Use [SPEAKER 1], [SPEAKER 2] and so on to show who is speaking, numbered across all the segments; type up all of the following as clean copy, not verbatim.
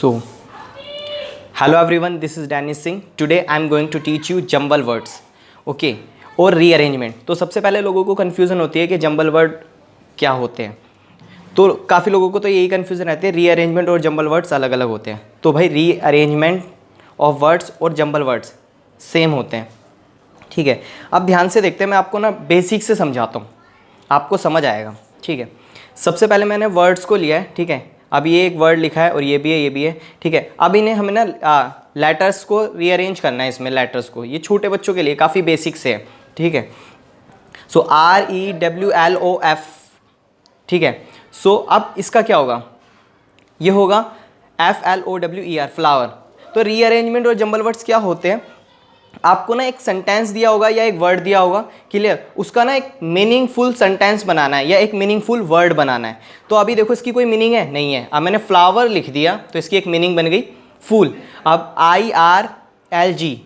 [SPEAKER 1] So, hello everyone, this is Danny Singh. Today I am going to teach you jumble words, okay, और rearrangement. तो सबसे पहले लोगों को कन्फ्यूज़न होती है कि जंबल वर्ड क्या होते हैं. तो काफ़ी लोगों को तो यही कन्फ्यूज़न रहती है, रीअरेंजमेंट और जंबल वर्ड्स अलग अलग होते हैं. तो भाई रीअरेंजमेंट ऑफ वर्ड्स और जंबल वर्ड्स सेम होते हैं, ठीक है. अब ध्यान से देखते हैं, मैं आपको ना बेसिक से समझाता हूँ, आपको समझ आएगा, ठीक है. सबसे पहले मैंने वर्ड्स को लिया है, ठीक है. अब ये एक वर्ड लिखा है और ये भी है, ये भी है, ठीक है. अब इन्हें हमें ना लेटर्स को रीअरेंज करना है. इसमें लेटर्स को, ये छोटे बच्चों के लिए काफ़ी बेसिक से है, ठीक है. सो REWLOF, ठीक है. सो अब इसका क्या होगा, ये होगा FLOWER, फ्लावर. तो रीअरेंजमेंट और जंबल वर्ड्स क्या होते हैं, आपको ना एक सेंटेंस दिया होगा या एक वर्ड दिया होगा, क्लियर. उसका ना एक मीनिंगफुल सेंटेंस बनाना है या एक मीनिंगफुल वर्ड बनाना है. तो अभी देखो इसकी कोई मीनिंग है नहीं है. अब मैंने फ्लावर लिख दिया तो इसकी एक मीनिंग बन गई फूल. अब IRLG,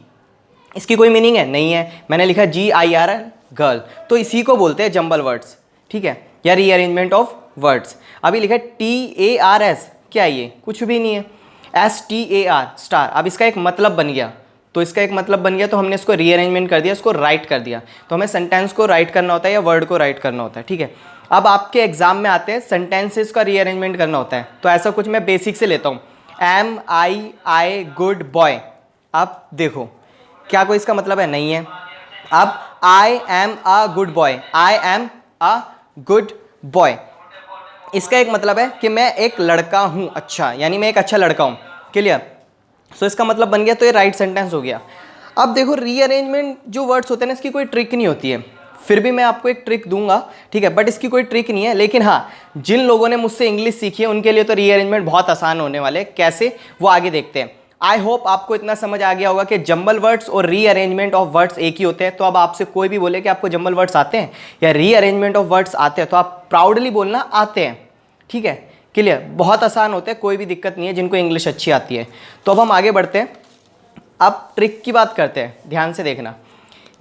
[SPEAKER 1] इसकी कोई मीनिंग है नहीं है. मैंने लिखा GIRL, गर्ल. तो इसी को बोलते हैं जंबल वर्ड्स, ठीक है, या रीअरेंजमेंट ऑफ वर्ड्स. अभी लिखा है TARS, क्या है ये, कुछ भी नहीं है. STAR, star. अब इसका एक मतलब बन गया, तो इसका एक मतलब बन गया, तो हमने इसको रीअरेंजमेंट कर दिया, इसको राइट कर दिया. तो हमें सेंटेंस को राइट करना होता है या वर्ड को राइट करना होता है, ठीक है. अब आपके एग्जाम में आते हैं सेंटेंसेस का रीअरेंजमेंट करना होता है. तो ऐसा कुछ मैं बेसिक से लेता हूँ, MI गुड बॉय. अब देखो क्या कोई इसका मतलब है, नहीं है. अब I am a good boy, I am a good boy, इसका एक मतलब है कि मैं एक लड़का हूँ अच्छा, यानी मैं एक अच्छा लड़का हूँ, क्लियर. सो इसका मतलब बन गया, तो ये राइट सेंटेंस हो गया. अब देखो रीअरेंजमेंट जो वर्ड्स होते हैं ना, इसकी कोई ट्रिक नहीं होती है. फिर भी मैं आपको एक ट्रिक दूंगा, ठीक है, बट इसकी कोई ट्रिक नहीं है. लेकिन हाँ, जिन लोगों ने मुझसे इंग्लिश सीखी है उनके लिए तो रीअरेंजमेंट बहुत आसान होने वाले हैं. कैसे, वो आगे देखते हैं. आई होप आपको इतना समझ आ गया होगा कि जंबल वर्ड्स और रीअरेंजमेंट ऑफ वर्ड्स एक ही होते हैं. तो अब आपसे कोई भी बोले कि आपको जंबल वर्ड्स आते हैं या रीअरेंजमेंट ऑफ वर्ड्स आते हैं, तो आप प्राउडली बोलना आते हैं, ठीक है, क्लियर. बहुत आसान होते हैं, कोई भी दिक्कत नहीं है जिनको इंग्लिश अच्छी आती है. तो अब हम आगे बढ़ते हैं. अब ट्रिक की बात करते हैं, ध्यान से देखना.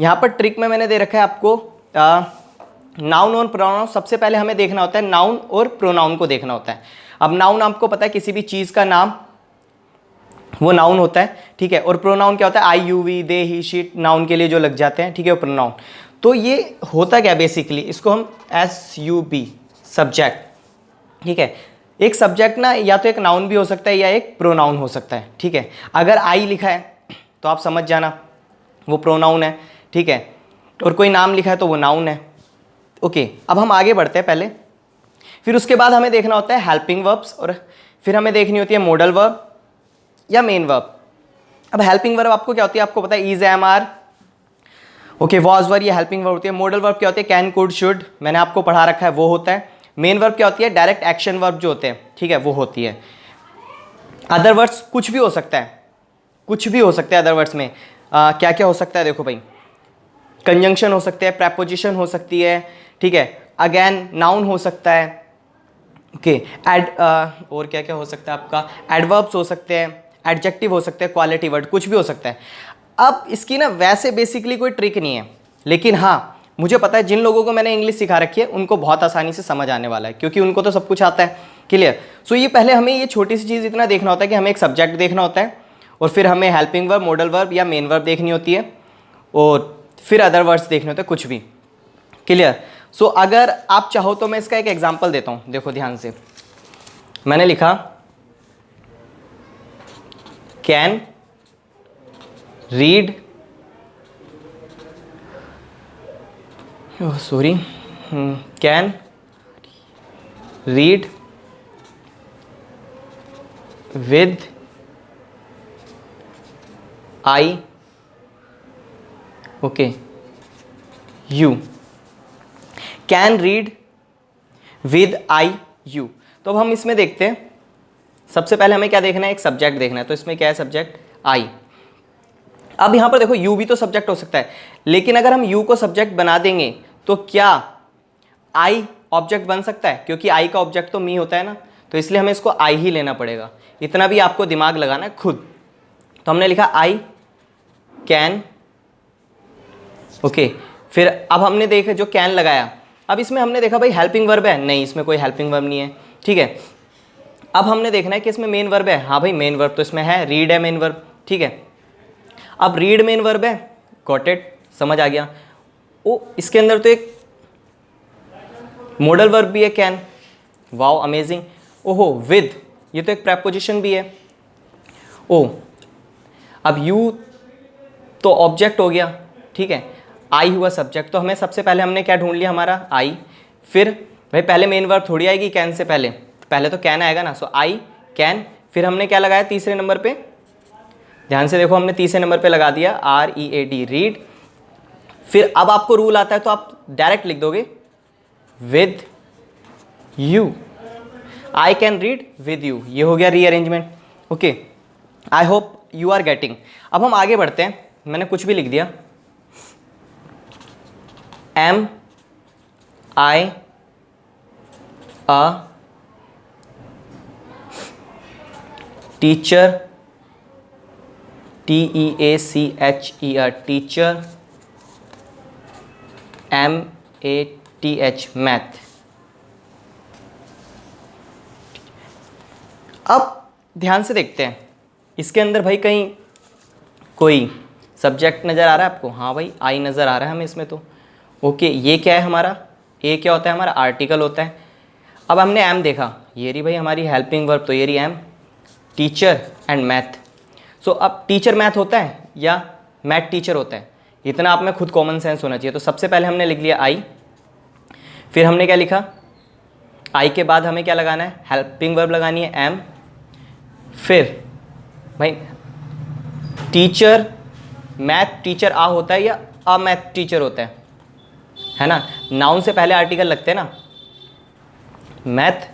[SPEAKER 1] यहाँ पर ट्रिक में मैंने दे रखा है आपको नाउन और प्रोनाउन. सबसे पहले हमें देखना होता है नाउन और प्रोनाउन को देखना होता है. अब नाउन आपको पता है किसी भी चीज़ का नाम, वो नाउन होता है, ठीक है. और प्रोनाउन क्या होता है, I, you, we, they, he, she, noun के लिए जो लग जाते हैं, ठीक है, वो प्रोनाउन. तो ये होता क्या बेसिकली, इसको हम SUB, सब्जेक्ट, ठीक है. एक सब्जेक्ट ना या तो एक नाउन भी हो सकता है या एक प्रोनाउन हो सकता है, ठीक है. अगर आई लिखा है तो आप समझ जाना वो प्रोनाउन है, ठीक है. और कोई नाम लिखा है तो वो नाउन है, ओके. अब हम आगे बढ़ते हैं पहले. फिर उसके बाद हमें देखना होता है हेल्पिंग वर्ब्स, और फिर हमें देखनी होती है मॉडल वर्ब या मेन वर्ब. अब हेल्पिंग वर्ब आपको क्या होती है, आपको पता है is, am, are, okay. Was, were, ये हेल्पिंग वर्ब होती है. मॉडल वर्ब क्या होती है, कैन, कुड, शुड, मैंने आपको पढ़ा रखा है, वो होता है. मेन वर्ब क्या होती है, डायरेक्ट एक्शन वर्ब जो होते हैं, ठीक है, वो होती है. अदर वर्ड्स कुछ भी हो सकता है, कुछ भी हो सकता है अदर वर्ड्स में. क्या क्या हो सकता है, देखो भाई, कंजंक्शन हो सकते हैं, प्रेपोजिशन हो सकती है, ठीक है. अगेन नाउन हो सकता है, ओके. और क्या क्या हो सकता है आपका, एडवर्ब्स हो सकते हैं, एडजेक्टिव हो सकते हैं, क्वालिटी वर्ड, कुछ भी हो सकता है. अब इसकी ना वैसे बेसिकली कोई ट्रिक नहीं है, लेकिन हाँ मुझे पता है जिन लोगों को मैंने इंग्लिश सिखा रखी है उनको बहुत आसानी से समझ आने वाला है, क्योंकि उनको तो सब कुछ आता है, क्लियर. सो ये पहले हमें ये छोटी सी चीज़ इतना देखना होता है कि हमें एक सब्जेक्ट देखना होता है, और फिर हमें हेल्पिंग वर्ब, मॉडल वर्ब या मेन वर्ब देखनी होती है, और फिर अदर वर्ड्स देखने होते हैं, कुछ भी, क्लियर. सो अगर आप चाहो तो मैं इसका एक एग्जाम्पल देता हूँ. देखो ध्यान से, मैंने लिखा can read, sorry, can read with I, okay, you. Can read with I, you. तो अब हम इसमें देखते हैं. सबसे पहले हमें क्या देखना है, एक सब्जेक्ट देखना है. तो इसमें क्या है, सब्जेक्ट आई. अब यहाँ पर देखो यू भी तो सब्जेक्ट हो सकता है, लेकिन अगर हम यू को सब्जेक्ट बना देंगे तो क्या आई ऑब्जेक्ट बन सकता है, क्योंकि आई का ऑब्जेक्ट तो मी होता है ना. तो इसलिए हमें इसको आई ही लेना पड़ेगा. इतना भी आपको दिमाग लगाना है खुद. तो हमने लिखा आई कैन, ओके. फिर अब हमने देखा जो कैन लगाया, अब इसमें हमने देखा भाई हेल्पिंग वर्ब है, नहीं इसमें कोई हेल्पिंग वर्ब नहीं है, ठीक है. अब हमने देखना है कि इसमें मेन वर्ब है, हाँ भाई मेन वर्ब तो इसमें है, रीड है मेन वर्ब, ठीक है। अब रीड मेन वर्ब है, गॉट इट, समझ आ गया। ओ इसके अंदर तो एक मॉडल वर्ब भी है, कैन, वाओ अमेजिंग। ओहो विद, ये तो एक प्रेपोजिशन भी है। ओ अब यू तो ऑब्जेक्ट हो गया, ठीक है, आई हुआ सब्जेक्ट। तो हमें सबसे पहले हमने क्या ढूंढ लिया, हमारा आई। फिर भाई पहले मेन वर्ब थोड़ी आएगी कैन से पहले, पहले तो कैन आएगा ना, सो आई कैन। फिर हमने क्या लगाया तीसरे नंबर पे, ध्यान से देखो, हमने तीसरे नंबर पे लगा दिया READ, रीड। फिर अब आपको रूल आता है तो आप डायरेक्ट लिख दोगे with you, I can read with you, ये हो गया rearrangement. Okay, I hope you are getting. अब हम आगे बढ़ते हैं, मैंने कुछ भी लिख दिया, am I a teacher, TEACHER, teacher, MATH, math. अब ध्यान से देखते हैं इसके अंदर भाई कहीं कोई सब्जेक्ट नज़र आ रहा है आपको, हाँ भाई आई नज़र आ रहा है हमें इसमें तो। ओके, ये क्या है हमारा, ये क्या होता है हमारा, आर्टिकल होता है। अब हमने एम देखा, ये रही भाई हमारी हेल्पिंग वर्ब, तो ये रही एम, टीचर एंड मैथ। सो अब टीचर मैथ होता है या मैथ टीचर होता है, इतना आप में खुद कॉमन सेंस होना चाहिए। तो सबसे पहले हमने लिख लिया आई, फिर हमने क्या लिखा, आई के बाद हमें क्या लगाना है, हेल्पिंग वर्ब लगानी है एम। फिर भाई टीचर, मैथ टीचर आ होता है या अ मैथ टीचर होता है ना, नाउन से पहले आर्टिकल लगते हैं ना, मैथ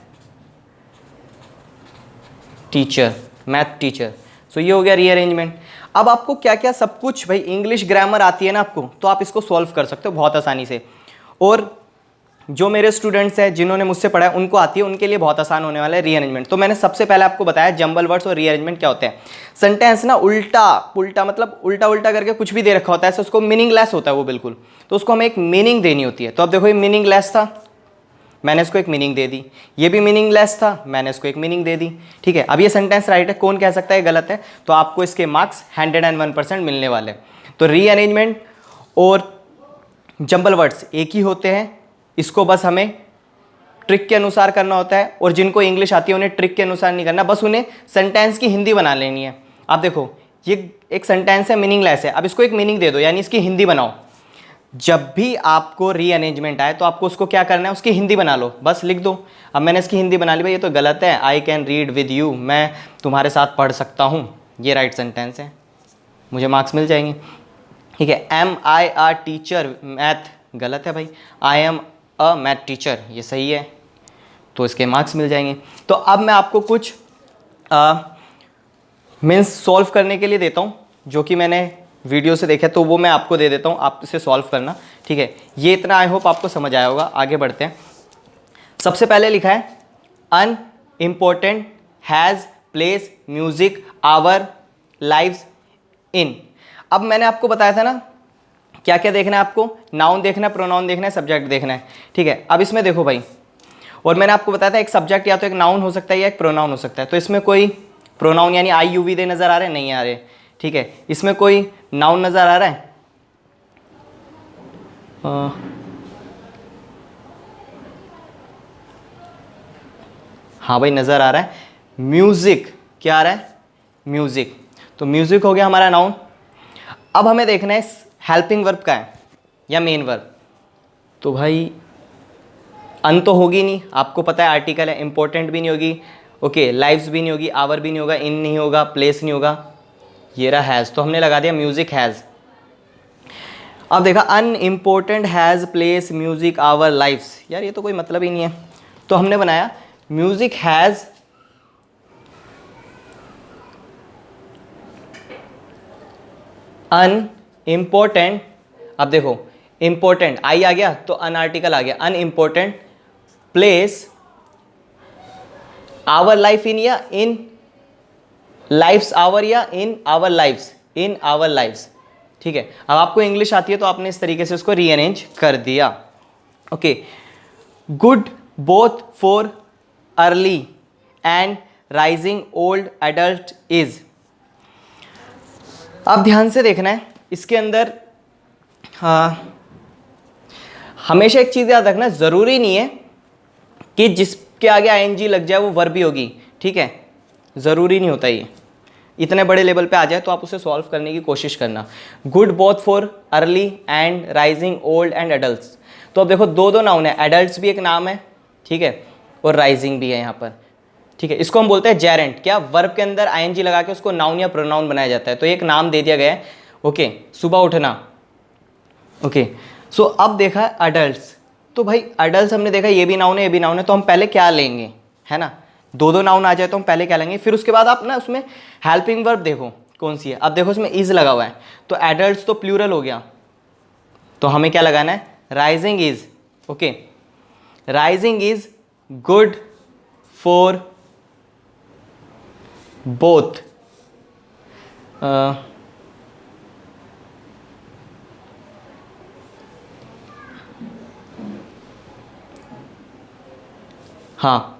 [SPEAKER 1] टीचर, मैथ टीचर। सो ये हो गया रीअरेंजमेंट। अब आपको क्या क्या सब कुछ भाई इंग्लिश ग्रामर आती है ना आपको, तो आप इसको सॉल्व कर सकते हो बहुत आसानी से। और जो मेरे स्टूडेंट्स हैं जिन्होंने मुझसे पढ़ा है उनको आती है, उनके लिए बहुत आसान होने वाला है रीअरेंजमेंट। तो मैंने सबसे पहले आपको बताया जंबल वर्ड्स और रीअरेंजमेंट क्या होते हैं। सेंटेंस ना उल्टा पुल्टा, मतलब उल्टा उल्टा करके कुछ भी दे रखा होता है, उसको मीनिंगलेस होता है वो बिल्कुल, तो उसको हमें एक मीनिंग देनी होती है। तो अब देखो ये मीनिंगलेस था, मैंने इसको एक मीनिंग दे दी, ये भी मीनिंगलेस था, मैंने इसको एक मीनिंग दे दी, ठीक है। अब ये सेंटेंस राइट है, कौन कह सकता है गलत है, तो आपको इसके मार्क्स 101% मिलने वाले। तो रीअरेंजमेंट और जंबल वर्ड्स एक ही होते हैं, इसको बस हमें ट्रिक के अनुसार करना होता है। और जिनको इंग्लिश आती है उन्हें ट्रिक के अनुसार नहीं करना, बस उन्हें सेंटेंस की हिंदी बना लेनी है। आप देखो ये एक सेंटेंस है मीनिंगलेस है, अब इसको एक मीनिंग दे दो, यानी इसकी हिंदी बनाओ। जब भी आपको रीअरेंजमेंट आए तो आपको उसको क्या करना है, उसकी हिंदी बना लो, बस लिख दो। अब मैंने इसकी हिंदी बना ली, भाई ये तो गलत है, आई कैन रीड विद यू, मैं तुम्हारे साथ पढ़ सकता हूँ, ये राइट सेंटेंस है, मुझे मार्क्स मिल जाएंगे, ठीक है। Am I a teacher math, गलत है भाई, I am a math teacher, ये सही है, तो इसके मार्क्स मिल जाएंगे। तो अब मैं आपको कुछ मीन्स सॉल्व करने के लिए देता हूँ, जो कि मैंने वीडियो से देखा, तो वो मैं आपको दे देता हूँ, आप इसे सॉल्व करना, ठीक है। ये इतना आई होप आपको समझ आया होगा। आगे बढ़ते हैं। सबसे पहले लिखा है unimportant has place music our lives in. अब मैंने आपको बताया था ना क्या क्या देखना है आपको, नाउन देखना है, प्रोनाउन देखना है, सब्जेक्ट देखना है, ठीक है। अब इसमें देखो भाई, और मैंने आपको बताया था एक सब्जेक्ट या तो एक नाउन हो सकता है या एक प्रोनाउन हो सकता है। तो इसमें कोई प्रोनाउन यानी आई यू वी दे नज़र आ रहे हैं, नहीं आ रहे, ठीक है। इसमें कोई नाउन नज़र आ रहा है, हाँ भाई नज़र आ रहा है। म्यूज़िक, क्या आ रहा है, म्यूज़िक, तो म्यूज़िक हो गया हमारा नाउन। अब हमें देखना है हेल्पिंग वर्ब का है या मेन वर्ब। तो भाई अन तो होगी नहीं, आपको पता है आर्टिकल है, इंपॉर्टेंट भी नहीं होगी, ओके, लाइव्स भी नहीं होगी, आवर भी नहीं होगा, इन नहीं होगा, प्लेस नहीं होगा, ये रहा हैज़, तो हमने लगा दिया म्यूज़िक हैज़। अब देखा unimportant has place music our lives, यार ये तो कोई मतलब ही नहीं है, तो हमने बनाया म्यूज़िक हैज़ अनइम्पोर्टेंट। अब देखो इम्पोर्टेंट आई आ गया तो अन आर्टिकल आ गया, unimportant place our life in या इन लाइफ्स आवर या in our lifes, in our lifes, ठीक है। अब आपको इंग्लिश आती है तो आपने इस तरीके से उसको रीअरेंज कर दिया, okay. Good both for early and rising old adult is. अब ध्यान से देखना है इसके अंदर, हाँ, हमेशा एक चीज़ याद रखना, ज़रूरी नहीं है कि जिसके आगे आईएनजी लग जाए वो वर्ब ही होगी, ठीक है, ज़रूरी नहीं होता ये। इतने बड़े लेवल पे आ जाए तो आप उसे सॉल्व करने की कोशिश करना। Good both for early and rising old and adults. तो अब देखो दो नाउन है, एडल्ट्स भी एक नाम है, ठीक है, और राइजिंग भी है यहाँ पर, ठीक है। इसको हम बोलते हैं जेरेंट। क्या? वर्ब के अंदर आईएनजी लगा के उसको नाउन या प्रोनाउन बनाया जाता है। तो एक नाम दे दिया गया है, ओके, सुबह उठना, ओके। सो अब देखा है अडल्ट्स, तो भाई अडल्ट्स हमने देखा ये भी नाउन है, ये भी नाउन है, तो हम पहले क्या लेंगे, है ना, दो नाउन आ जाए तो हम पहले क्या लेंगे, फिर उसके बाद आप ना उसमें हेल्पिंग वर्ब देखो कौन सी है। अब देखो इसमें इज लगा हुआ है, तो एडल्ट्स तो प्लूरल हो गया, तो हमें क्या लगाना है, rising is, okay, rising is good for both, हाँ,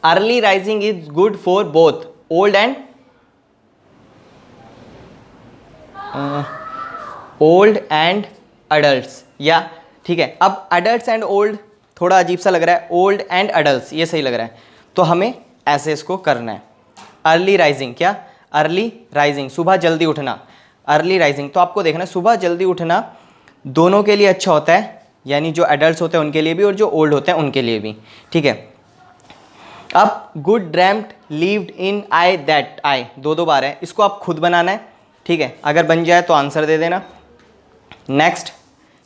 [SPEAKER 1] early rising is good for both old and adults, या ठीक है। अब अडल्ट्स एंड ओल्ड थोड़ा अजीब सा लग रहा है, ओल्ड एंड अडल्ट्स ये सही लग रहा है, तो हमें ऐसे इसको करना है। अर्ली राइजिंग, क्या? अर्ली राइजिंग, सुबह जल्दी उठना, अर्ली राइजिंग। तो आपको देखना है सुबह जल्दी उठना दोनों के लिए अच्छा होता है, यानी जो एडल्ट्स होते हैं उनके लिए भी और जो ओल्ड होते हैं उनके लिए भी, ठीक है। अब good dreamed lived in I that, I दो बार है, इसको आप खुद बनाना है, ठीक है। अगर बन जाए तो आंसर दे देना। नेक्स्ट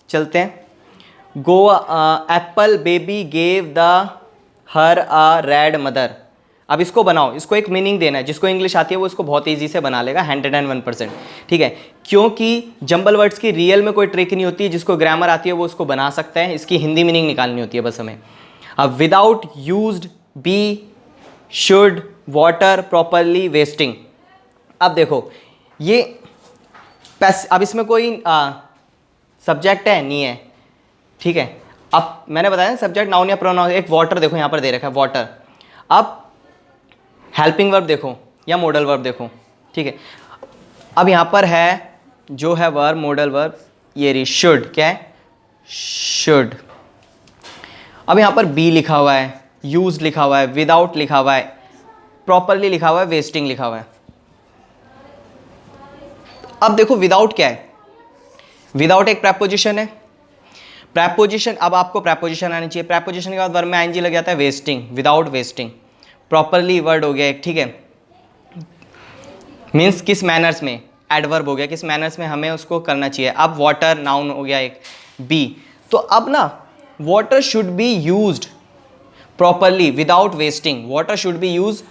[SPEAKER 1] चलते हैं, go apple baby gave the her a red mother. अब इसको बनाओ, इसको एक मीनिंग देना है, जिसको इंग्लिश आती है वो इसको बहुत ईजी से बना लेगा 101%, ठीक है। क्योंकि जंबल वर्ड्स की रियल में कोई ट्रिक नहीं होती है, जिसको ग्रामर आती है वो उसको बना सकता है, इसकी हिंदी मीनिंग निकालनी होती है बस हमें। अब without used, be, should, water, properly, wasting. अब देखो ये अब इसमें कोई सब्जेक्ट है नहीं है, ठीक है। अब मैंने बताया सब्जेक्ट नाउन या प्रोनाउन, एक वाटर देखो यहाँ पर दे रखा है वाटर। अब हेल्पिंग वर्ब देखो या मॉडल वर्ब देखो, ठीक है। अब यहाँ पर है जो है वर्ब, मॉडल वर्ब, ये रही शुड, क्या है, शुड। अब यहाँ पर बी लिखा हुआ है, यूज लिखा हुआ है, विदाउट लिखा हुआ है, प्रॉपरली लिखा हुआ है, वेस्टिंग लिखा हुआ है। अब देखो विदाउट क्या है, विदाउट एक प्रेपोजिशन है, प्रेपोजिशन, अब आपको प्रेपोजिशन आनी चाहिए, प्रेपोजिशन के बाद वर्ब में आईएनजी लग जाता है, wasting, without wasting. Properly word हो गया एक, ठीक है, मीन्स किस मैनर्स में, एडवर्ब हो गया, किस मैनर्स में हमें उसको करना चाहिए। अब वाटर नाउन हो गया एक, बी, तो अब ना water should be used properly without wasting, water should be use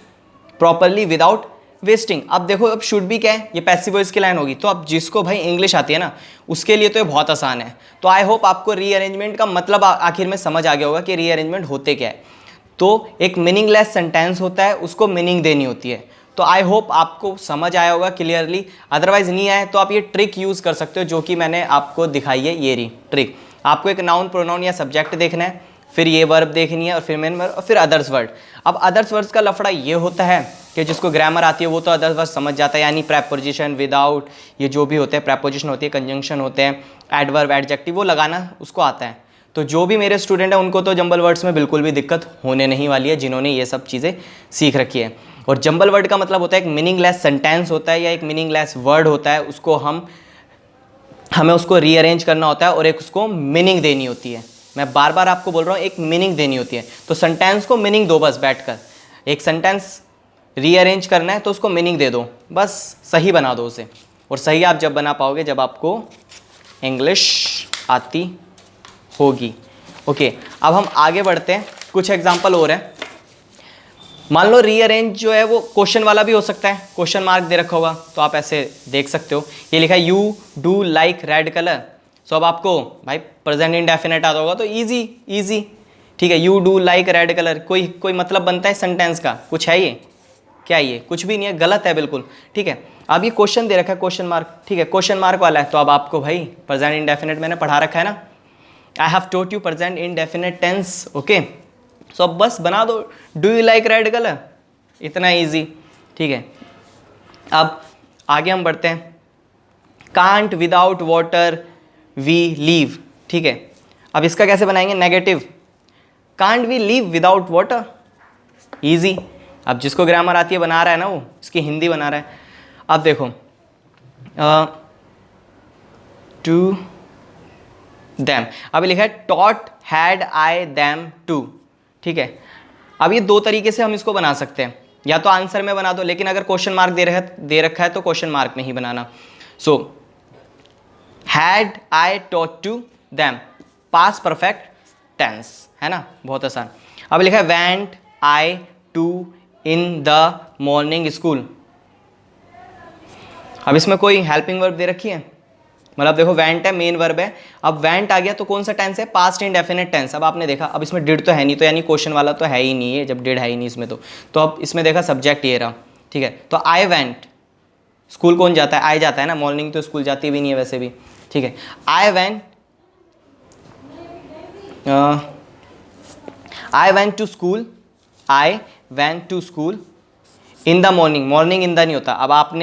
[SPEAKER 1] properly without wasting. अब देखो अब शुड बी क्या है, ये पैसिव वॉइस की लाइन होगी, तो अब जिसको भाई इंग्लिश आती है ना उसके लिए तो ये बहुत आसान है। तो आई होप आपको रीअरेंजमेंट का मतलब आखिर में समझ आ गया होगा कि रीअरेंजमेंट होते क्या है। तो एक मीनिंगलेस सेंटेंस होता है, उसको मीनिंग देनी होती है। तो आई होप आपको समझ आया होगा क्लियरली, अदरवाइज नहीं आए तो आप ये ट्रिक यूज़ कर सकते हो जो कि मैंने आपको दिखाई है, ये रही ट्रिक। आपको एक नाउन, प्रोनाउन या सब्जेक्ट देखना है, फिर ये वर्ब देखनी है, और फिर मेन वर्ब, और फिर अदर्स वर्ड। अब अदर्स वर्ड्स का लफड़ा ये होता है कि जिसको ग्रामर आती है वो तो अदर्स वर्ड समझ जाता है, यानी प्रेपोजिशन, विदाउट, ये जो भी होते हैं, प्रेपोजिशन होती है, कंजंक्शन होते हैं, एडवर्ब, एडजेक्टिव, वो लगाना उसको आता है। तो जो भी मेरे स्टूडेंट हैं उनको तो जंबल वर्ड्स में बिल्कुल भी दिक्कत होने नहीं वाली है, जिन्होंने ये सब चीज़ें सीख रखी है। और जंबल वर्ड का मतलब होता है एक मीनिंगलेस सेंटेंस होता है या एक मीनिंगलेस वर्ड होता है, उसको हमें उसको रीअरेंज करना होता है और एक उसको मीनिंग देनी होती है। मैं बार बार आपको बोल रहा हूँ, एक मीनिंग देनी होती है। तो सेंटेंस को मीनिंग दो बस बैठकर, एक सेंटेंस रीअरेंज करना है तो उसको मीनिंग दे दो, बस सही बना दो उसे। और सही आप जब बना पाओगे जब आपको इंग्लिश आती होगी। ओके, अब हम आगे बढ़ते हैं, कुछ एग्जाम्पल और हैं। मान लो रीअरेंज जो है वो क्वेश्चन वाला भी हो सकता है, क्वेश्चन मार्क दे रखा होगा तो आप ऐसे देख सकते हो, ये लिखा है you do like red colour. So अब आपको भाई प्रेजेंट इंडेफिनेट आता होगा तो इजी, ठीक है, you do like red colour, कोई मतलब बनता है सेंटेंस का, कुछ है ये, क्या ये, कुछ भी नहीं है, गलत है बिल्कुल, ठीक है। अब ये क्वेश्चन दे रखा है क्वेश्चन मार्क, ठीक है, क्वेश्चन मार्क वाला है, तो अब आपको भाई प्रेजेंट इंडेफिनेट मैंने पढ़ा रखा है ना, I have taught you present indefinite tense, okay. So अब बस बना दो, do you like red colour, इतना इजी, ठीक है। अब आगे हम बढ़ते हैं। Can't without water we live, ठीक है। अब इसका कैसे बनाएंगे negative, can't we live without water, easy. अब जिसको ग्रामर आती है बना रहा है ना, वो इसकी हिंदी बना रहा है। अब देखो टू दैम, अभी लिखा है taught had I them to, ठीक है। अब ये दो तरीके से हम इसको बना सकते हैं, या तो आंसर में बना दो, लेकिन अगर क्वेश्चन मार्क दे रखा है तो क्वेश्चन मार्क में ही बनाना। So had I taught to them, past perfect tense, है ना, बहुत आसान। अब लिखा है went I to in the morning school. अब इसमें कोई हेल्पिंग वर्ब दे रखी है, मतलब देखो वेंट है, मेन वर्ब है। अब वेंट आ गया तो कौन सा टेंस है, पास्ट इंडेफिनिट टेंस। अब आपने देखा, अब इसमें डिड तो है नहीं, तो यानी क्वेश्चन वाला तो है ही नहीं है, जब डिड है ही नहीं इसमें तो अब इसमें देखा सब्जेक्ट ये रहा, ठीक है। तो आई वेंट, स्कूल कौन जाता है, आई जाता है ना, मॉर्निंग तो स्कूल जाती भी नहीं है वैसे भी, ठीक है। I went to school, I went to school in the morning, morning in the नहीं होता। अब आपने